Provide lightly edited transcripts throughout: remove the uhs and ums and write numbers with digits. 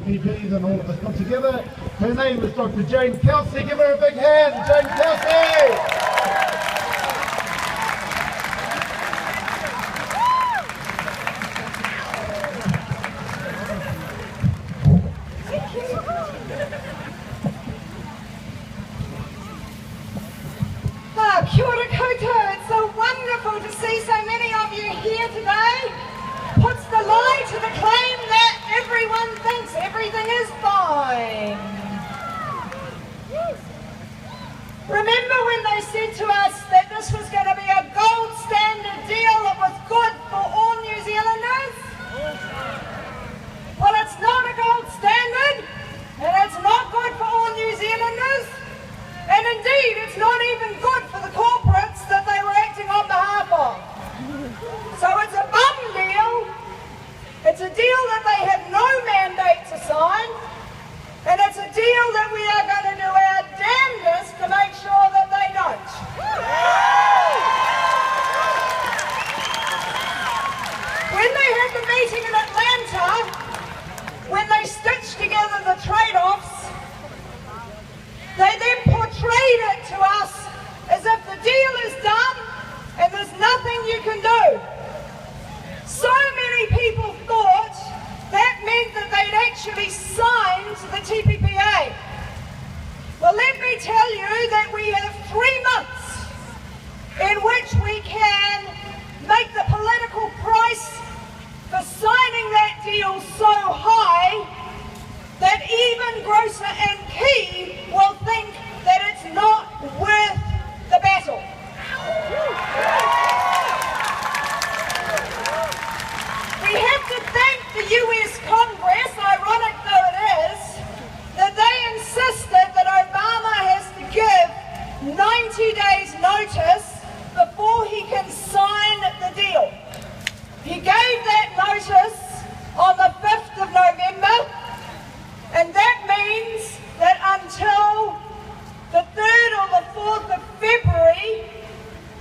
MPs and all of us got together. Her name is Dr. Jane Kelsey. Give her a big hand, Jane Kelsey! Kia ora koutou. It's so wonderful to see so many of you here today. Puts the lie to the claim that everyone thinks everything is fine. Remember when they said to us that this was going to be a gold standard deal that was good for all New Zealanders? Well, it's not a gold standard, and it's not good for all New Zealanders. And indeed, it's not even good for the corporates that they were acting on behalf of. So it's a bum deal. It's a deal that they have no mandate to sign. And it's a deal that we are going to do our damnedest to make sure that they don't. When they had the meeting in Atlanta, when they stitched together the trade-offs, they then portrayed it to us as if the deal is done and there's nothing you can do. So many people thought that meant that they'd actually signed the TPPA. Well, let me tell you that we have 3 months in which we can make the political price for signing that deal so high that even Grocer and Key will think that it's not worth the battle. We have to thank the US Congress, ironic though it is, that they insisted that Obama has to give 90 days notice before he can sign the deal. He gave that notice on the 5th of November. And that means that until the 3rd or the 4th of February,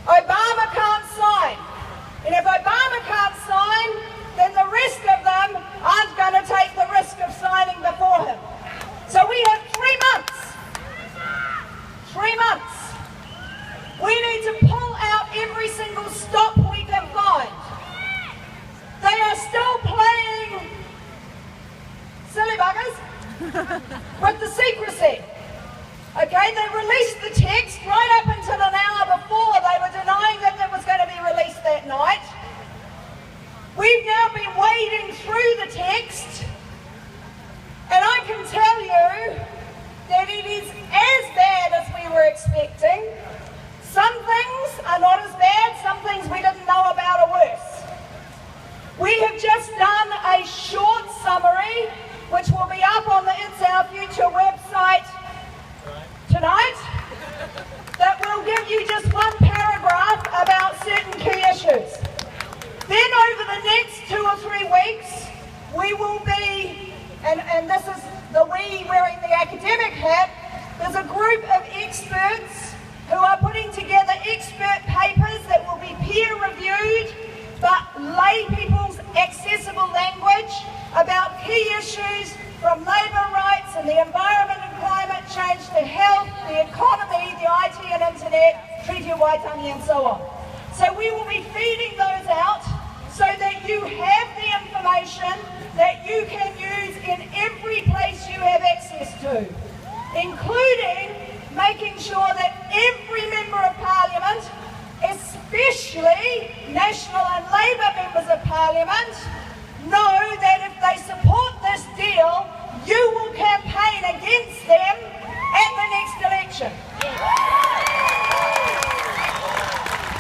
Obama can't sign. And if Obama can't sign, then the rest of them aren't going to take the risk of signing before him. So we have 3 months. 3 months. We need to pull out every single stop we can find. They are still playing silly buggers with the secrecy. Okay, they released the text right up until an hour before. They were denying that it was going to be released that night. We've now been wading through the text, and I can tell you that it is as bad as we were expecting. Some things are not as bad, some things we didn't know about are worse. We have just done a short summary which will be up on the It's Our Future website tonight, that will give you just one paragraph about certain key issues. Then over the next 2 or 3 weeks, we will be, and this is the we wearing the academic hat, there's a group of experts who are putting together expert papers that will be peer-reviewed, but lay people's accessible language about key issues from labour rights and the environment and climate change to health, the economy, the IT and internet, Treaty of Waitangi and so on. So we will be feeding those out so that you have the information that you can use in every place you have access to, including making sure that every Member of Parliament, especially National and Labour Members of Parliament, know that if they support this deal, you will campaign against them at the next election.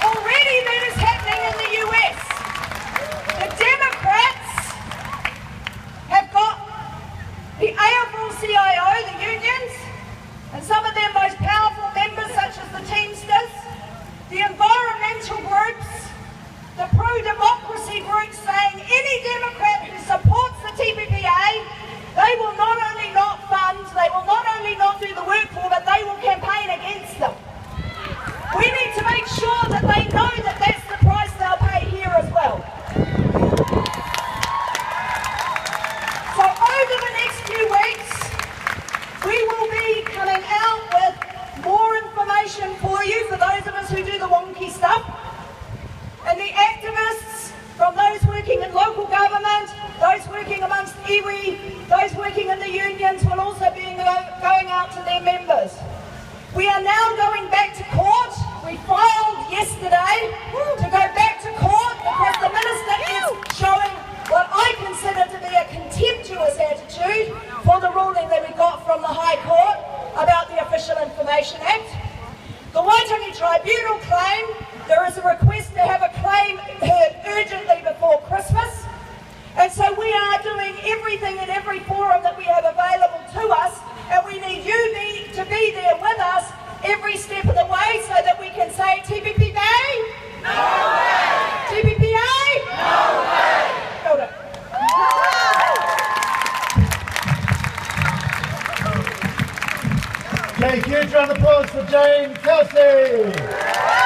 Already that is happening in the US. The Democrats have got the AFL-CIO, the unions, and some of their most powerful members such as the Teamsters, the environmental groups, the pro-democracy groups saying any Democrat who supports the TPPA, they will not only not fund, they will not only not do the work for, but they will campaign against them. We need to make sure that they know that that's the price they'll pay here as well. So over the next few those working in the unions will also be going out to their members. We are now going back to court. We filed yesterday to go back to court because the Minister is showing what I consider to be a contemptuous attitude for the ruling that we got from the High Court about the Official Information Act. The Waitangi Tribunal claim there is a request to have a claim heard urgently before Christmas. And so we are doing everything in every forum that we have available to us, and we need you to be there with us every step of the way so that we can say TPPA? No way! TPPA? No way! Hold it. Okay, huge round of applause for Jane Kelsey.